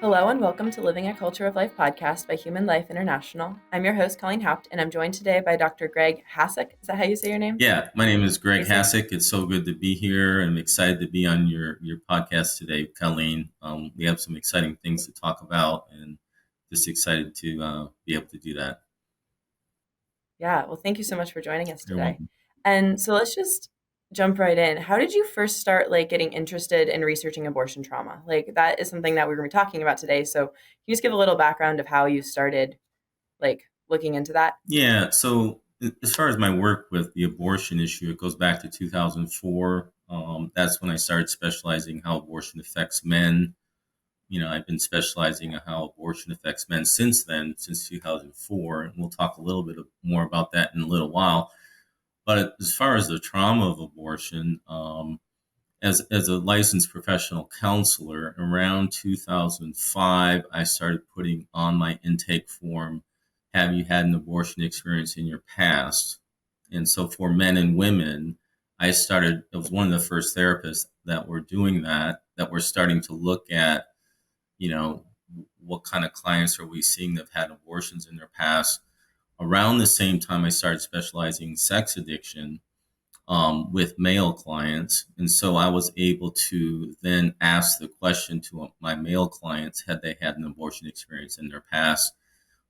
Hello and welcome to Living a Culture of Life podcast by Human Life International. I'm your host, Colleen Haupt, and I'm joined today by Dr. Greg Hasek. Is that how you say your name? Yeah, my name is Greg Hasek? Hasek. It's so good to be here. I'm excited to be on your podcast today, Colleen. We have some exciting things to talk about, and just excited to be able to do that. Yeah, well, thank you so much for joining us You're today. welcome. And so let's just jump right in. How did you first start getting interested in researching abortion trauma? That is something that we're going to be talking about today. So can you just give a little background of how you started looking into that? Yeah, so as far as my work with the abortion issue, it goes back to 2004. That's when I started specializing how abortion affects men. I've been specializing in how abortion affects men since then, since 2004, and we'll talk a little bit more about that in a little while. But as far as the trauma of abortion, as a licensed professional counselor, around 2005, I started putting on my intake form, "Have you had an abortion experience in your past?" And so for men and women, I was one of the first therapists that were doing that were starting to look at, you know, what kind of clients are we seeing that have had abortions in their past. Around the same time, I started specializing in sex addiction with male clients. And so I was able to then ask the question to my male clients, had they had an abortion experience in their past?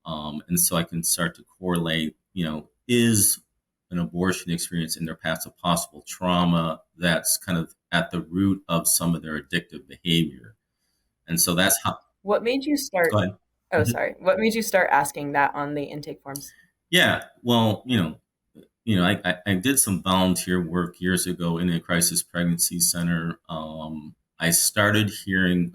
And so I can start to correlate, is an abortion experience in their past a possible trauma that's kind of at the root of some of their addictive behavior? And so that's how, What made you start? go ahead. Oh, Mhm. sorry. What made you start asking that on the intake forms? Yeah, well, I did some volunteer work years ago in a crisis pregnancy center. I started hearing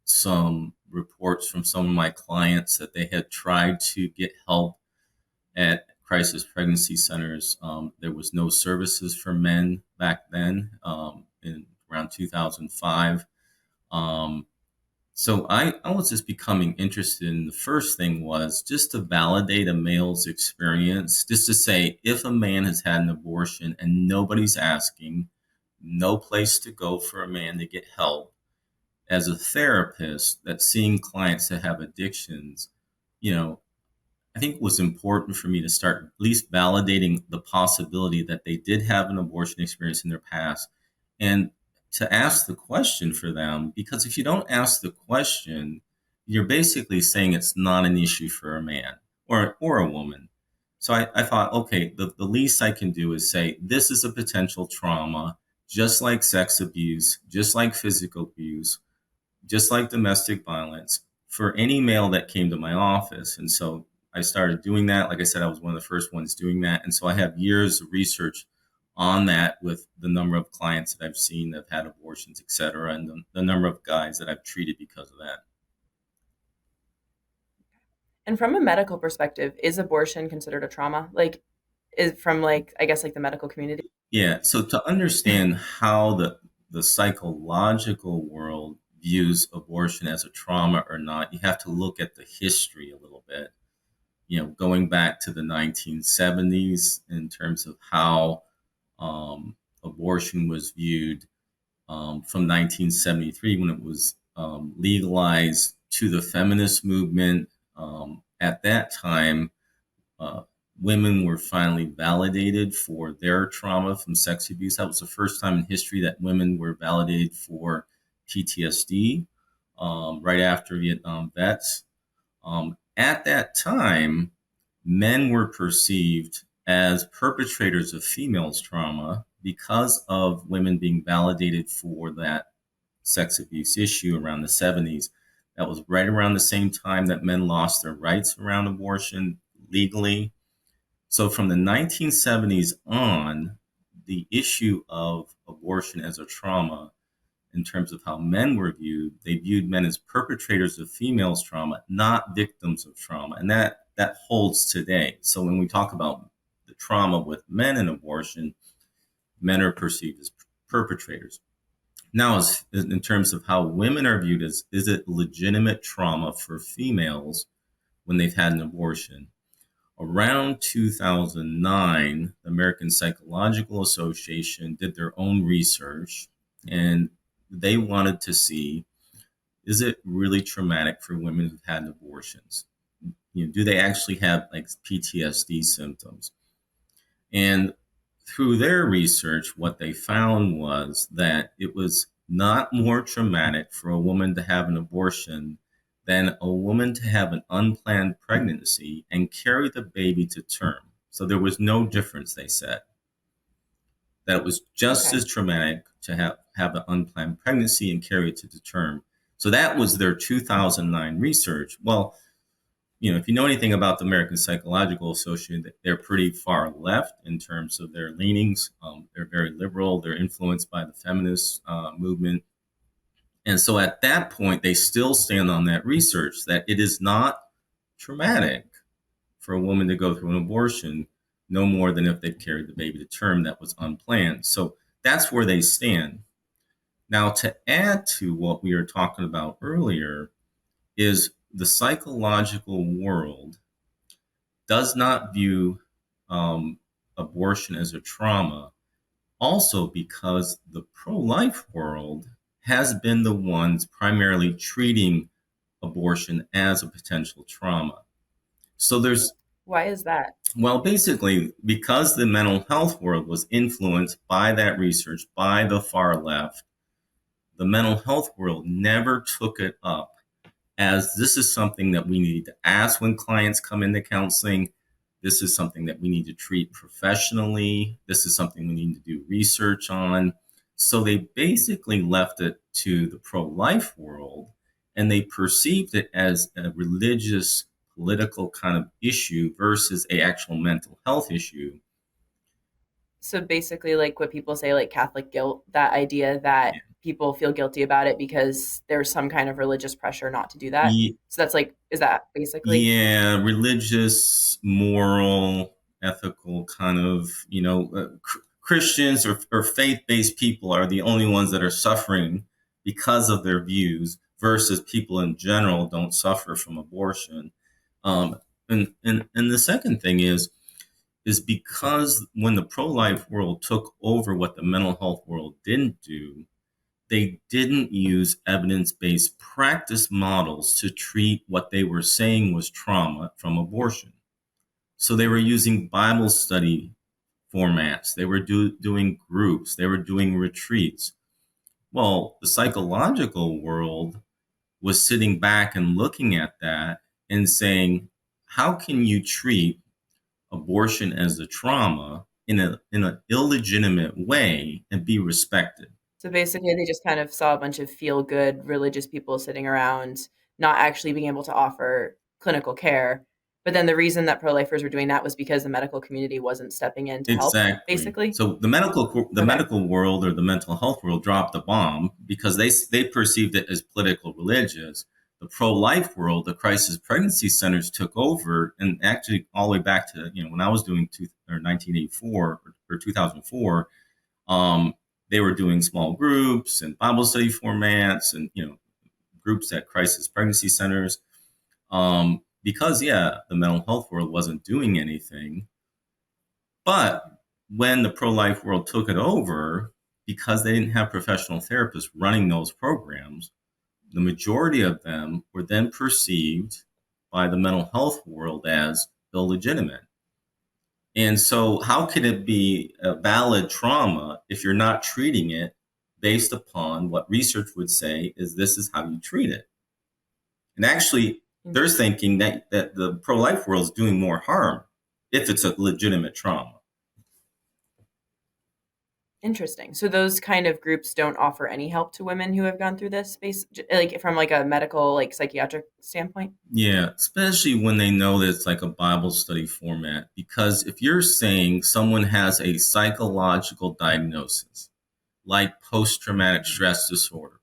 some reports from some of my clients that they had tried to get help at crisis pregnancy centers. There was no services for men back then in around 2005. Um, so I was just becoming interested in the first thing was just to validate a male's experience, just to say if a man has had an abortion and nobody's asking, no place to go for a man to get help. As a therapist that's seeing clients that have addictions, you know, I think it was important for me to start at least validating the possibility that they did have an abortion experience in their past and to ask the question for them. Because if you don't ask the question, you're basically saying it's not an issue for a man or a woman. So I thought, okay, the least I can do is say this is a potential trauma, just like sex abuse, just like physical abuse, just like domestic violence, for any male that came to my office. And so I started doing that. Like I said, I was one of the first ones doing that. And so I have years of research on that with the number of clients that I've seen that have had abortions, et cetera, and the number of guys that I've treated because of that. And from a medical perspective, is abortion considered a trauma? Is from I guess the medical community? Yeah. So to understand how the psychological world views abortion as a trauma or not, you have to look at the history a little bit. Going back to the 1970s in terms of how abortion was viewed from 1973 when it was legalized to the feminist movement. At that time, uh, women were finally validated for their trauma from sex abuse. That was the first time in history that women were validated for PTSD right after Vietnam vets. At that time, men were perceived as perpetrators of females' trauma because of women being validated for that sex abuse issue around the 70s. That was right around the same time that men lost their rights around abortion legally. So from the 1970s on, the issue of abortion as a trauma in terms of how men were viewed. They viewed men as perpetrators of females' trauma, not victims of trauma. And that holds today. So when we talk about the trauma with men in abortion, men are perceived as perpetrators. Now, as in terms of how women are viewed as, is it legitimate trauma for females when they've had an abortion? Around 2009, the American Psychological Association did their own research and they wanted to see is it really traumatic for women who've had abortions? Do they actually have like PTSD symptoms? And through their research, what they found was that it was not more traumatic for a woman to have an abortion than a woman to have an unplanned pregnancy and carry the baby to term. So there was no difference, they said, that it was just Okay. as traumatic to have an unplanned pregnancy and carry it to the term. So that was their 2009 research. Well, if you know anything about the American Psychological Association, they're pretty far left in terms of their leanings. They're very liberal. They're influenced by the feminist movement. And so at that point, they still stand on that research that it is not traumatic for a woman to go through an abortion, no more than if they've carried the baby to term that was unplanned. So that's where they stand. Now, to add to what we were talking about earlier, is the psychological world does not view um, abortion as a trauma, also because the pro life world has been the ones primarily treating abortion as a potential trauma. So there's, Why is that? well, basically, because the mental health world was influenced by that research, by the far left, the mental health world never took it up as this is something that we need to ask when clients come into counseling. This is something that we need to treat professionally. This is something we need to do research on. So they basically left it to the pro life world and they perceived it as a religious, political kind of issue versus a actual mental health issue. So basically, like what people say, like Catholic guilt, that idea that people feel guilty about it because there's some kind of religious pressure not to do that. Yeah, So that's like, is that basically? yeah, religious, moral, ethical kind of, Christians or faith-based people are the only ones that are suffering because of their views versus people in general don't suffer from abortion. Um, and the second thing is because when the pro-life world took over what the mental health world didn't do, they didn't use evidence based practice models to treat what they were saying was trauma from abortion. So they were using Bible study formats, they were doing groups, they were doing retreats. Well, the psychological world was sitting back and looking at that and saying, how can you treat abortion as a trauma in an illegitimate way and be respected? So basically, they just kind of saw a bunch of feel good religious people sitting around, not actually being able to offer clinical care. But then the reason that pro lifers were doing that was because the medical community wasn't stepping in to help, Exactly. basically. So the Okay. medical world or the mental health world dropped the bomb because they perceived it as political religious. The pro life world, the crisis pregnancy centers took over, and actually all the way back to when I was doing 1984 or 2004, um, they were doing small groups and Bible study formats and groups at crisis pregnancy centers. Because the mental health world wasn't doing anything, but when the pro life world took it over, because they didn't have professional therapists running those programs, the majority of them were then perceived by the mental health world as illegitimate. And so, how can it be a valid trauma if you're not treating it based upon what research would say is this is how you treat it? And actually, they're Interesting. thinking that the pro life world is doing more harm if it's a legitimate trauma. Interesting. So those kind of groups don't offer any help to women who have gone through this space, like from like a medical, like psychiatric standpoint. Yeah, especially when they know that it's like a Bible study format. Because if you're saying someone has a psychological diagnosis, like post traumatic Mhm. stress disorder,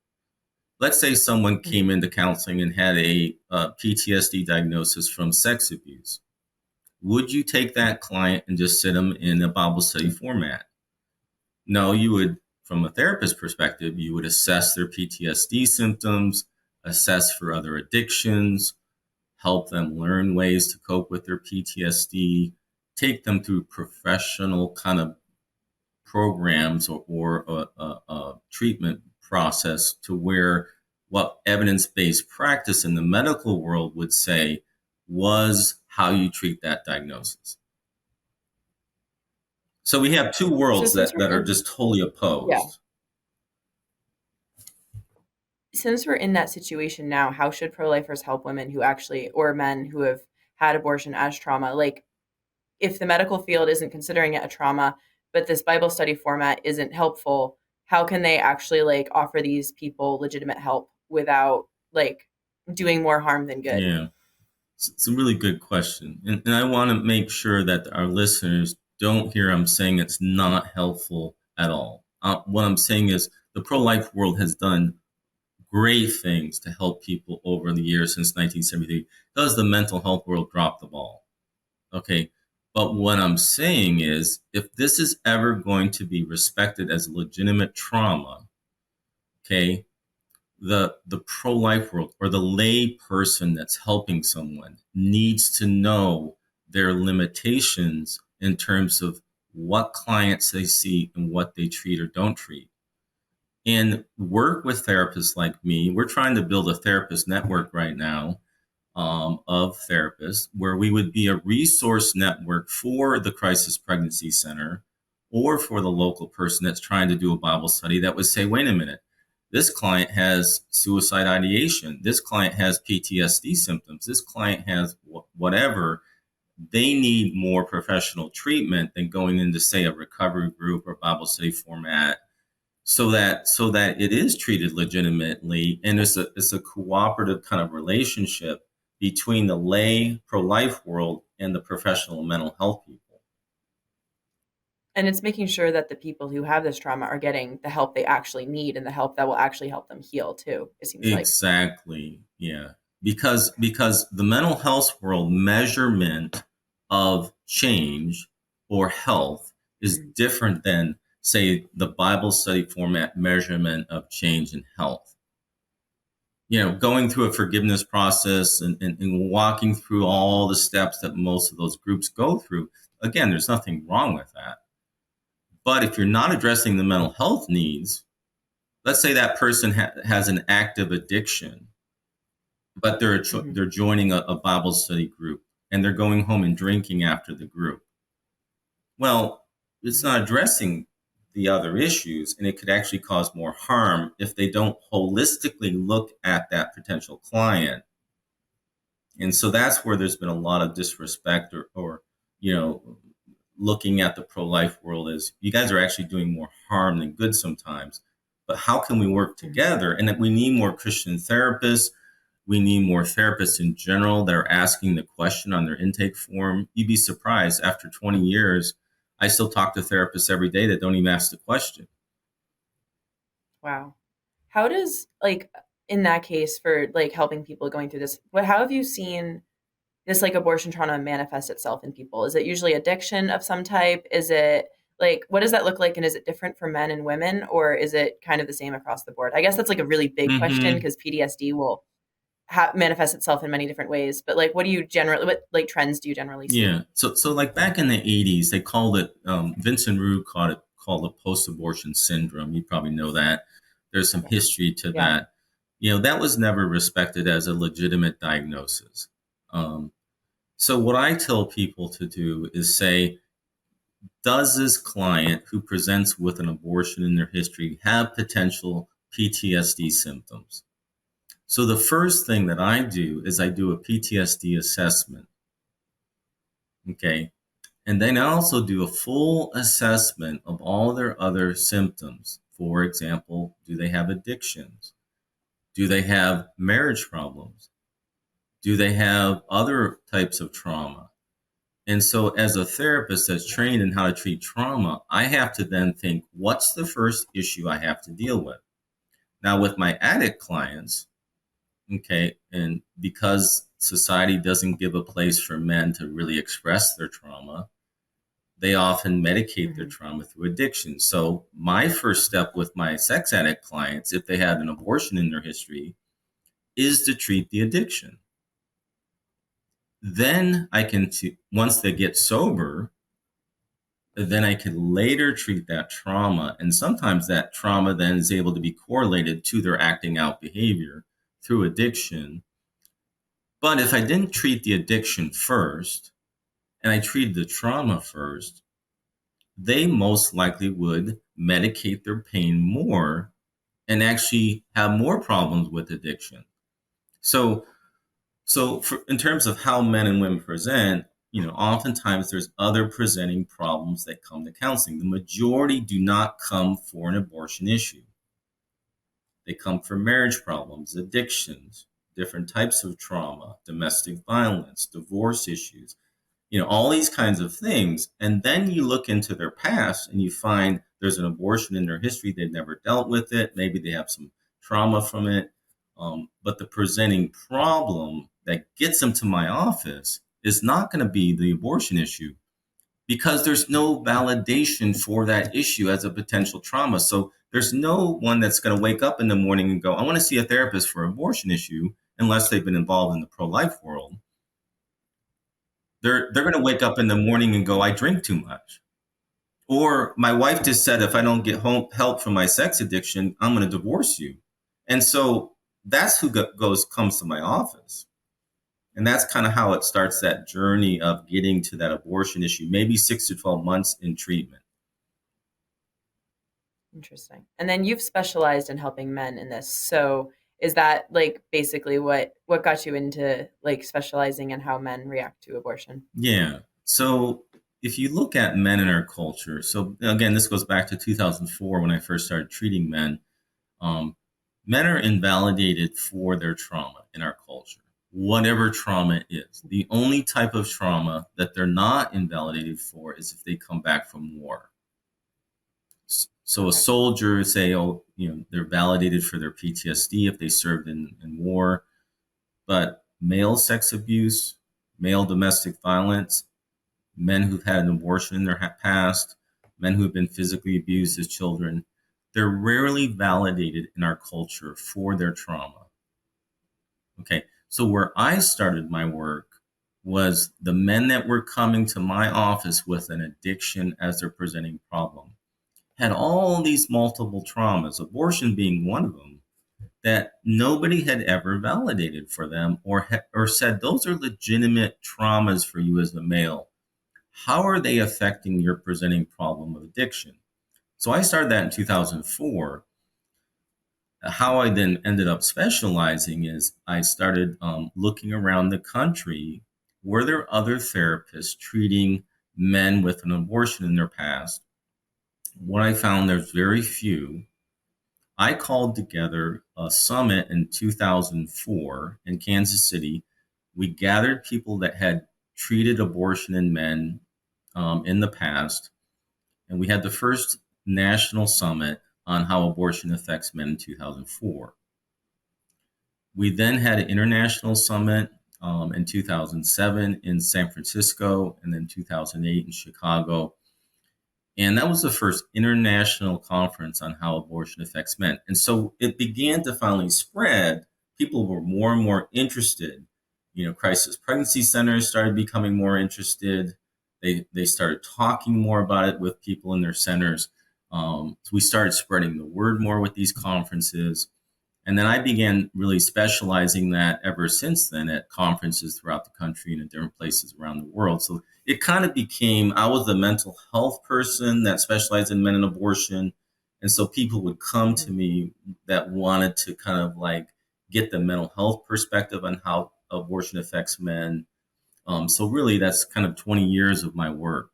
let's say someone came Mhm. into counseling and had a PTSD diagnosis from sex abuse, would you take that client and just sit them in a Bible study format? No, you would, from a therapist perspective, you would assess their PTSD symptoms, assess for other addictions, help them learn ways to cope with their PTSD, take them through professional kind of programs or a treatment process to where what evidence-based practice in the medical world would say was how you treat that diagnosis. So we have two So worlds since that we're are in just totally yeah, opposed. since we're in that situation now, how should pro-lifers help women who actually or men who have had abortion as trauma? Like if the medical field isn't considering it a trauma, but this Bible study format isn't helpful, how can they actually like offer these people legitimate help without like doing more harm than good? Yeah, it's a really good question. And I want to make sure that our listeners don't hear I'm saying it's not helpful at all. What I'm saying is the pro life world has done great things to help people over the years since 1973. Does the mental health world drop the ball? Okay. But what I'm saying is, if this is ever going to be respected as legitimate trauma, okay, the pro life world or the lay person that's helping someone needs to know their limitations in terms of what clients they see and what they treat or don't treat. And work with therapists like me. We're trying to build a therapist network right now of therapists where we would be a resource network for the Crisis Pregnancy Center or for the local person that's trying to do a Bible study that would say, wait a minute, this client has suicide ideation. This client has PTSD symptoms. This client has whatever. They need more professional treatment than going into, say, a recovery group or Bible study format so that it is treated legitimately and it's a cooperative kind of relationship between the lay pro-life world and the professional mental health people. And it's making sure that the people who have this trauma are getting the help they actually need and the help that will actually help them heal too, it seems like. Exactly. Yeah. Because the mental health world measurement of change or health is Mhm. different than, say, the Bible study format measurement of change and health. Going through a forgiveness process and walking through all the steps that most of those groups go through. Again, there's nothing wrong with that. But if you're not addressing the mental health needs, let's say that person has an active addiction, but Mhm. they're joining a Bible study group and they're going home and drinking after the group. Well, it's Mhm. not addressing the other issues, and it could actually cause more harm if they don't holistically look at that potential client. And so that's where there's been a lot of disrespect or you know, looking at the pro-life world as you guys are actually doing more harm than good sometimes. But how can we work Mhm. together? And that we need more Christian therapists. We need more therapists in general that are asking the question on their intake form. You'd be surprised after 20 years, I still talk to therapists every day that don't even ask the question. Wow. How does like in that case for like helping people going through this, how have you seen this like abortion trauma manifest itself in people? Is it usually addiction of some type? Is it like what does that look like and is it different for men and women or is it kind of the same across the board? I guess that's like a really big question Mm-hmm. because PTSD will manifest itself in many different ways. But like what like trends do you generally see? Yeah. So like back in the 80s, they called it, Vincent Roux called it post-abortion syndrome. You probably know that. There's some Okay. history to Yeah. that. That was never respected as a legitimate diagnosis. Um, so what I tell people to do is say, does this client who presents with an abortion in their history have potential PTSD symptoms? So the first thing that I do is I do a PTSD assessment. Okay. And then I also do a full assessment of all their other symptoms. For example, do they have addictions? Do they have marriage problems? Do they have other types of trauma? And so, as a therapist that's trained in how to treat trauma, I have to then think, what's the first issue I have to deal with? Now, with my addict clients, okay, and because society doesn't give a place for men to really express their trauma, they often medicate their Hmm. trauma through addiction. So, my first step with my sex addict clients, if they had an abortion in their history, is to treat the addiction. Then I can, once they get sober, then I could later treat that trauma. And sometimes that trauma then is able to be correlated to their acting out behavior through addiction. But if I didn't treat the addiction first and I treated the trauma first, they most likely would medicate their pain more and actually have more problems with addiction. So, in terms of how men and women present, oftentimes there's other presenting problems that come to counseling. The majority do not come for an abortion issue. They come for marriage problems, addictions, different types of trauma, domestic violence, divorce issues, all these kinds of things. And then you look into their past and you find there's an abortion in their history. They've never dealt with it. Maybe they have some trauma from it. But the presenting problem that gets them to my office is not going to be the abortion issue because there's no validation for that issue as a potential trauma. So there's no one that's going to wake up in the morning and go, I want to see a therapist for abortion issue, unless they've been involved in the pro-life world. They're going to wake up in the morning and go, I drink too much. Or my wife just said, if I don't get help from my sex addiction, I'm going to divorce you. And so that's who comes to my office. And that's kind of how it starts, that journey of getting to that abortion issue, maybe 6 to 12 months in treatment. Interesting. And then you've specialized in helping men in this. So is that like basically what got you into like specializing in how men react to abortion? Yeah. So if you look at men in our culture, so again, this goes back to 2004 when I first started treating men. Um, Men are invalidated for their trauma in our culture, whatever trauma is. The only type of trauma that they're not invalidated for is if they come back from war. So a Okay. soldier, say, oh, they're validated for their PTSD if they served in war, but male sex abuse, male domestic violence, men who've had an abortion in their past, men who've been physically abused as children, they're rarely validated in our culture for their trauma. Okay, so where I started my work was the men that were coming to my office with an addiction as their presenting problem had all these multiple traumas, abortion being one of them, that nobody had ever validated for them or said those are legitimate traumas for you as a male. How are they affecting your presenting problem of addiction? So I started that in 2004. How I then ended up specializing is I started looking around the country. Were there other therapists treating men with an abortion in their past? What I found, there's very few. I called together a summit in 2004 in Kansas City. We gathered people that had treated abortion in men in the past, and we had the first national summit on how abortion affects men in 2004. We then had an international summit in 2007 in San Francisco, and then 2008 in Chicago. And that was the first international conference on how abortion affects men. And so it began to finally spread. People were more and more interested. Crisis pregnancy centers started becoming more interested. They started talking more about it with people in their centers. So we started spreading the word more with these conferences. And then I began really specializing that ever since then at conferences throughout the country and in different places around the world. So it kind of became, I was the mental health person that specialized in men and abortion. And so people would come to me that wanted to kind of like get the mental health perspective on how abortion affects men. So really, that's kind of 20 years of my work.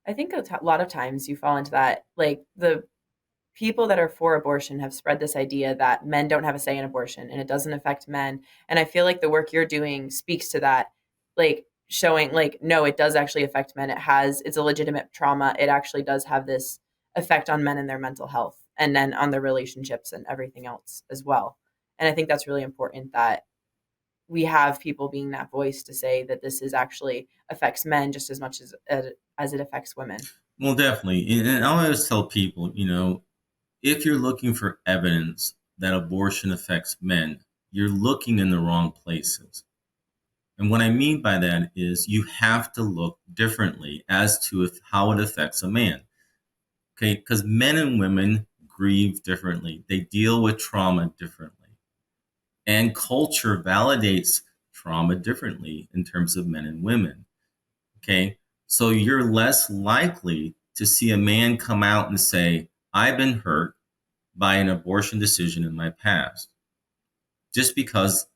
I think a lot of times you fall into that like the people that are for abortion have spread this idea that men don't have a say in abortion and it doesn't affect men. And I feel like the work you're doing speaks to that, like showing like, no, it does actually affect men. It's a legitimate trauma. It actually does have this effect on men and their mental health and then on their relationships and everything else as well. And I think that's really important that we have people being that voice to say that this is actually affects men just as much as it affects women. Well, definitely. And I always tell people, if you're looking for evidence that abortion affects men, you're looking in the wrong places. And what I mean by that is you have to look differently as to how it affects a man. Okay, because men and women grieve differently. They deal with trauma differently. And culture validates trauma differently in terms of men and women. Okay, so you're less likely to see a man come out and say, I've been hurt by an abortion decision in my past, just because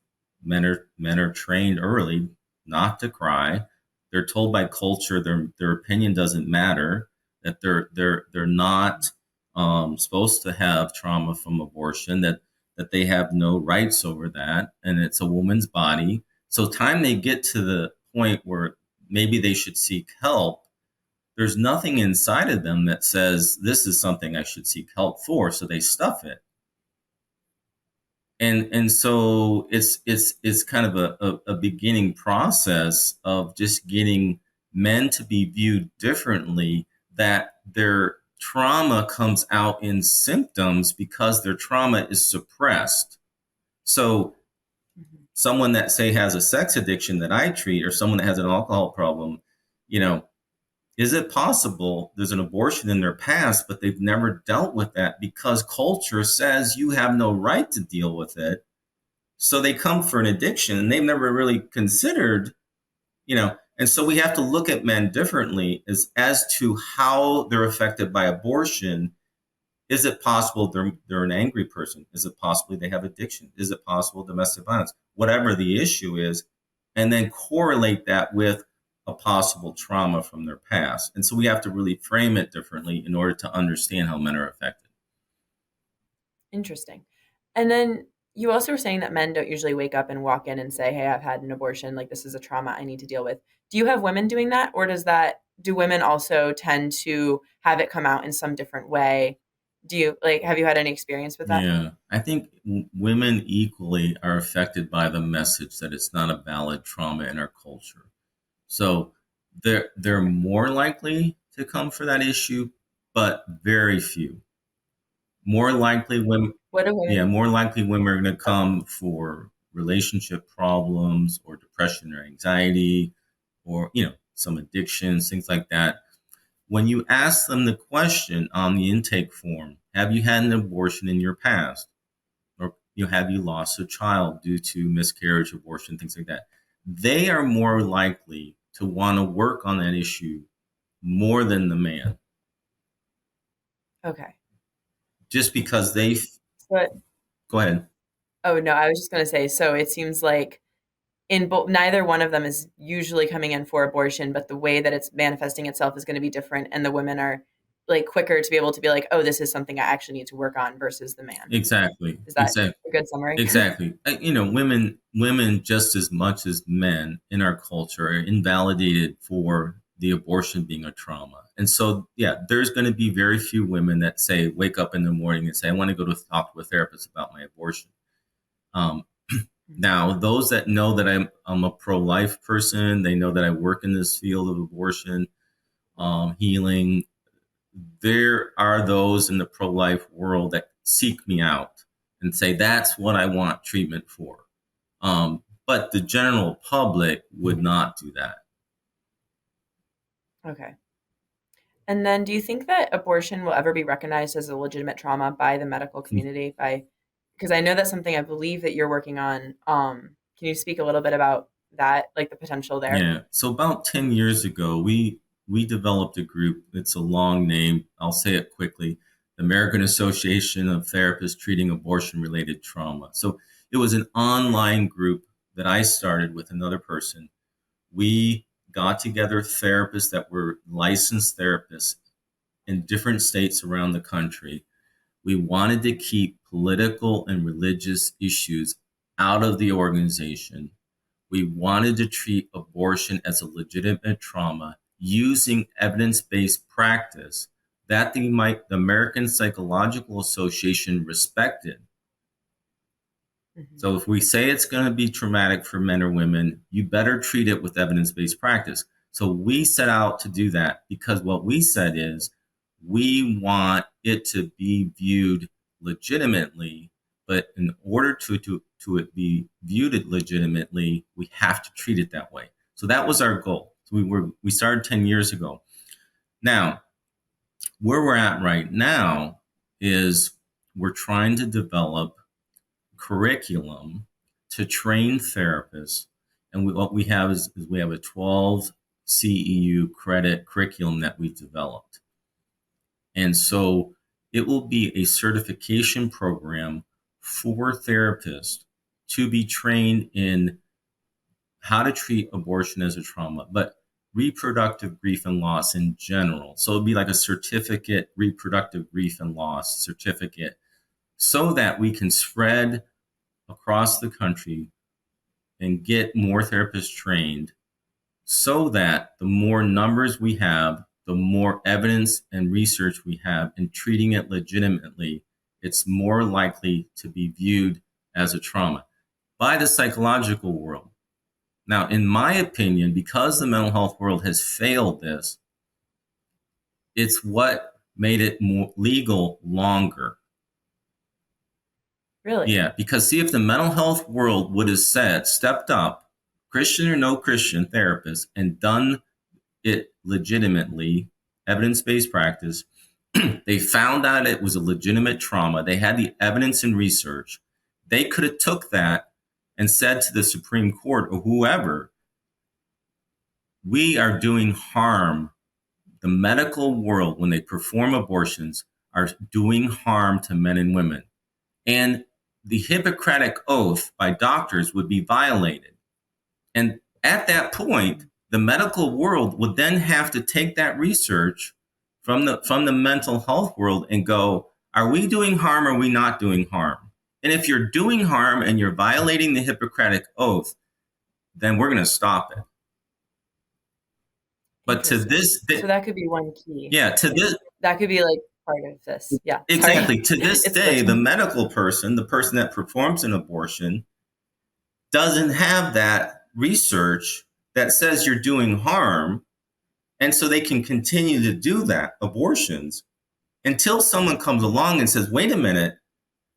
men are trained early not to cry. They're told by culture their opinion doesn't matter, that they're not supposed to have trauma from abortion, that they have no rights over that, and it's a woman's body. So time they get to the point where maybe they should seek help, there's nothing inside of them that says this is something I should seek help for, so they stuff it. And so it's kind of a beginning process of just getting men to be viewed differently, that their trauma comes out in symptoms because their trauma is suppressed. So Mhm. someone that, say, has a sex addiction that I treat, or someone that has an alcohol problem, you know, is it possible there's an abortion in their past, but they've never dealt with that because culture says you have no right to deal with it? So they come for an addiction and they've never really considered, and so we have to look at men differently as to how they're affected by abortion. Is it possible they're an angry person? Is it possibly they have addiction? Is it possible domestic violence? Whatever the issue is, and then correlate that with a possible trauma from their past. And so we have to really frame it differently in order to understand how men are affected. Interesting. And then you also were saying that men don't usually wake up and walk in and say, "Hey, I've had an abortion. Like this is a trauma I need to deal with." Do you have women doing that, or do women also tend to have it come out in some different way? Do you like have you had any experience with that? Yeah, I think women equally are affected by the message that it's not a valid trauma in our culture. So they're more likely to come for that issue, but very few. More likely women, What do yeah, women more likely women are going to oh, come for relationship problems or depression or anxiety, or some addictions, things like that. When you ask them the question on the intake form, have you had an abortion in your past? Or have you lost a child due to miscarriage, abortion, things like that? They are more likely to want to work on that issue more than the man, okay. just because they But go ahead. oh no, I was just gonna say, so it seems like in both neither one of them is usually coming in for abortion, but the way that it's manifesting itself is going to be different, and the women are like quicker to be able to be like, oh, this is something I actually need to work on versus the man. Exactly, Is that exactly, a good summary? exactly. Women just as much as men in our culture are invalidated for the abortion being a trauma. And so, yeah, there's going to be very few women that say, wake up in the morning and say, I want to go to talk to a therapist about my abortion. Um, Now, those that know that I'm a pro-life person, they know that I work in this field of abortion, healing. There are those in the pro-life world that seek me out and say that's what I want treatment for. But the general public would not do that. Okay. And then do you think that abortion will ever be recognized as a legitimate trauma by the medical community? By because I know that's something I believe that you're working on. Can you speak a little bit about that, like the potential there? Yeah. So about 10 years ago, we developed a group. It's a long name. I'll say it quickly. The American Association of Therapists Treating Abortion Related Trauma. So it was an online group that I started with another person. We got together therapists that were licensed therapists in different states around the country. We wanted to keep political and religious issues out of the organization. We wanted to treat abortion as a legitimate trauma using evidence based practice that the American Psychological Association respected. Hmm. So if we say it's going to be traumatic for men or women, you better treat it with evidence based practice. So we set out to do that because what we said is we want it to be viewed legitimately, But in order to it be viewed legitimately, we have to treat it that way. So that was our goal. So we started 10 years ago. Now, where we're at right now is we're trying to develop curriculum to train therapists. And what we have is we have a 12 CEU credit curriculum that we've developed. And so it will be a certification program for therapists to be trained in how to treat abortion as a trauma, but reproductive grief and loss in general. So it'd be like a certificate, reproductive grief and loss certificate, so that we can spread across the country and get more therapists trained, so that the more numbers we have, the more evidence and research we have in treating it legitimately, it's more likely to be viewed as a trauma by the psychological world. Now, in my opinion, because the mental health world has failed this, it's what made it more legal longer. Really? Yeah, because see, if the mental health world would have stepped up, Christian or no Christian therapist, and done it legitimately, evidence-based practice, they found out it was a legitimate trauma. They had the evidence and research. They could have took that and said to the Supreme Court or whoever, we are doing harm. The medical world, when they perform abortions, are doing harm to men and women. And the Hippocratic Oath by doctors would be violated. And at that point, the medical world would then have to take that research from the mental health world and go, are we doing harm or are we not doing harm? And if you're doing harm and you're violating the Hippocratic Oath, then we're going to stop it. But to Interesting. this, So that could be one key. yeah, to this, That could be like part of this. Yeah, sorry. exactly. To this It's day, the glitching. medical person, the person that performs an abortion, doesn't have that research that says you're doing harm. And so they can continue to do that, abortions, until someone comes along and says, wait a minute,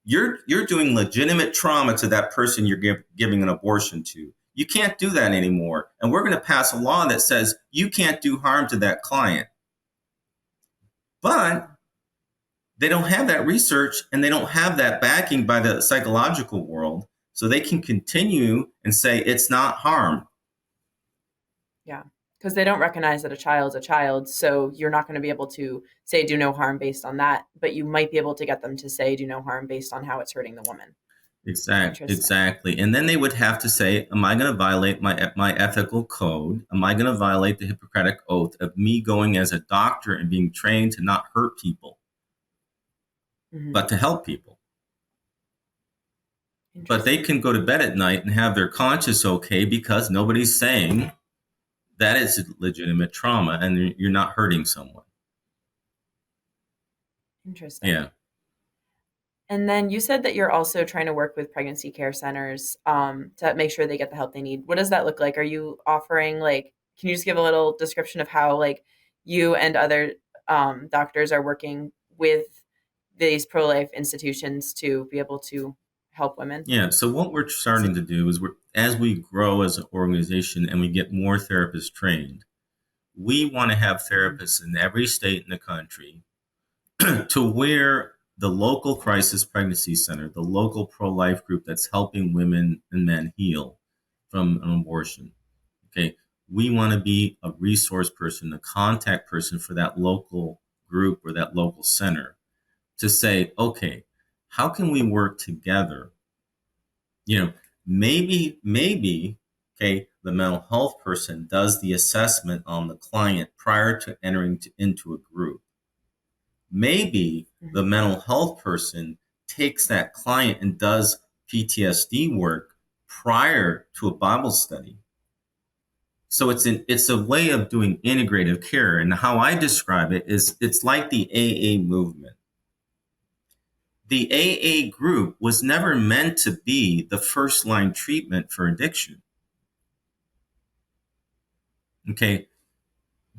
you're doing legitimate trauma to that person you're giving an abortion to. You can't do that anymore. And we're going to pass a law that says you can't do harm to that client. But they don't have that research and they don't have that backing by the psychological world. So they can continue and say it's not harm. Yeah. Because they don't recognize that a child's a child. So you're not going to be able to say do no harm based on that, but you might be able to get them to say do no harm based on how it's hurting the woman. Interesting. Exactly. And then they would have to say, am I going to violate my ethical code? Am I going to violate the Hippocratic Oath of me going as a doctor and being trained to not hurt people, Hmm. but to help people? But they Interesting. can go to bed at night and have their conscience okay because nobody's saying that is legitimate trauma and you're not hurting someone. Interesting. Yeah. And then you said that you're also trying to work with pregnancy care centers to make sure they get the help they need. What does that look like? Are you offering like? Can you just give a little description of how like you and other doctors are working with these pro-life institutions to be able to help women? Yeah. So what we're So, starting to do is as we grow as an organization and we get more therapists trained, we want to have mhm, therapists in every state in the country to where the local crisis pregnancy center, the local pro-life group that's helping women and men heal from an abortion. Okay. We want to be a resource person, a contact person for that local group or that local center to say, okay, how can we work together? You know, maybe, okay, the mental health person does the assessment on the client prior to entering into a group. Maybe the mhm. mental health person takes that client and does PTSD work prior to a Bible study. So it's a way of doing integrative care. And how I describe it is it's like the AA movement. The AA group was never meant to be the first line treatment for addiction. Okay.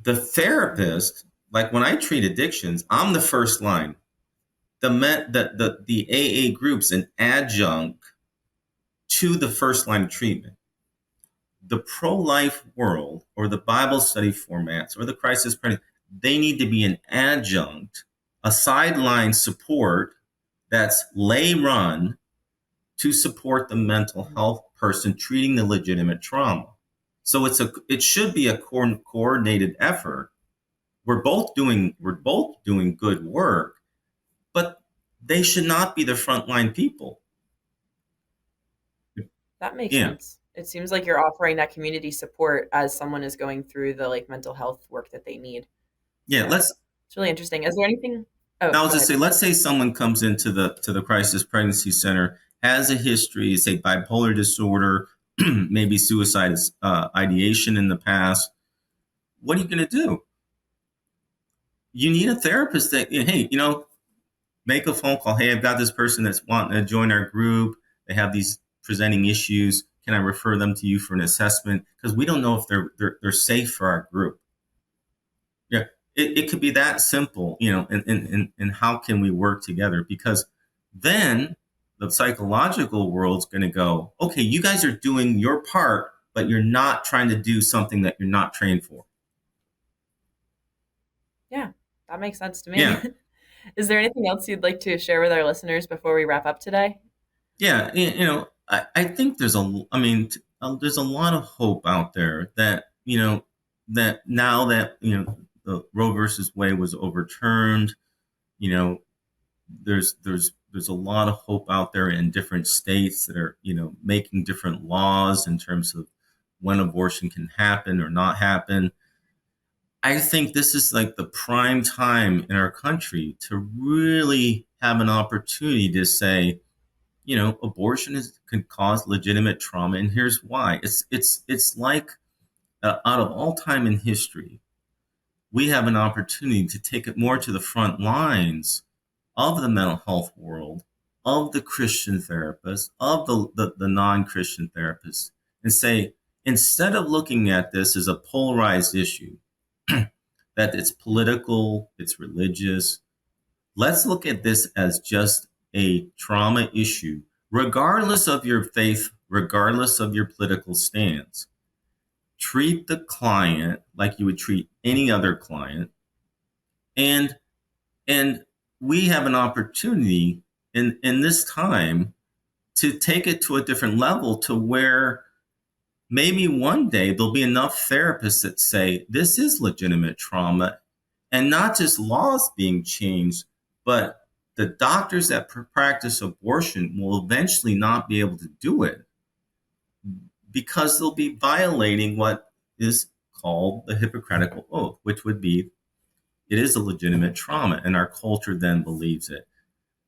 The therapist, like when I treat addictions, I'm the first line. the AA group's an adjunct to the first line of treatment. The pro-life world or the Bible study formats or the crisis pregnancy, they need to be an adjunct, a sideline support that's lay run to support the mental health person treating the legitimate trauma. So it should be a coordinated effort. We're both doing good work, but they should not be the frontline people. That makes Yeah, sense. It seems like you're offering that community support as someone is going through the like mental health work that they need. yeah. So it's really interesting. Is there anything? Oh, Now, I'll go just ahead. say, let's say someone comes into the crisis pregnancy center, has a history, say bipolar disorder, maybe suicide ideation in the past. What are you going to do? You need a therapist that, hey, make a phone call. Hey, I've got this person that's wanting to join our group. They have these presenting issues. Can I refer them to you for an assessment? Because we don't know if they're safe for our group. Yeah, it could be that simple, and how can we work together? Because then the psychological world's going to go, okay, you guys are doing your part, but you're not trying to do something that you're not trained for. Yeah, that makes sense to me. Yeah, Is there anything else you'd like to share with our listeners before we wrap up today? yeah, I think there's a lot of hope out there that, that now that, the Roe versus Wade was overturned, you know, there's a lot of hope out there in different states that are, making different laws in terms of when abortion can happen or not happen. I think this is like the prime time in our country to really have an opportunity to say, abortion can cause legitimate trauma, and here's why. It's like, out of all time in history, we have an opportunity to take it more to the front lines of the mental health world, of the Christian therapists, of the non-Christian therapists, and say, instead of looking at this as a polarized issue, that it's political, it's religious, let's look at this as just a trauma issue, regardless of your faith, regardless of your political stance. Treat the client like you would treat any other client, and and we have an opportunity in this time to take it to a different level, to where maybe one day there'll be enough therapists that say this is legitimate trauma, and not just laws being changed, but the doctors that practice abortion will eventually not be able to do it because they'll be violating what is called the Hippocratic Oath, which would be, it is a legitimate trauma, and our culture then believes it.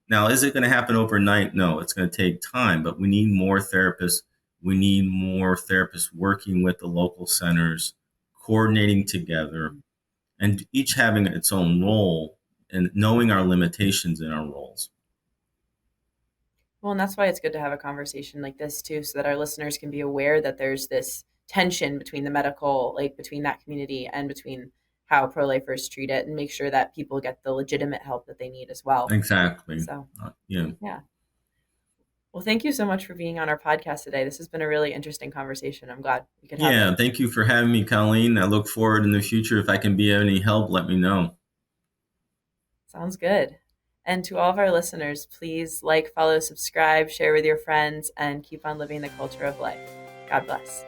Now, is it going to happen overnight? No, it's going to take time, but we need more therapists. We need more therapists working with the local centers, coordinating together, and each having its own role and knowing our limitations in our roles. Well, and that's why it's good to have a conversation like this too, so that our listeners can be aware that there's this tension between the medical, like between that community and between how pro-lifers treat it, and make sure that people get the legitimate help that they need as well. Exactly. So, Yeah. yeah. Well, thank you so much for being on our podcast today. This has been a really interesting conversation. I'm glad we could have it. Yeah. Thank you for having me, Colleen. I look forward in the future. If I can be of any help, let me know. Sounds good. And to all of our listeners, please like, follow, subscribe, share with your friends, and keep on living the culture of life. God bless.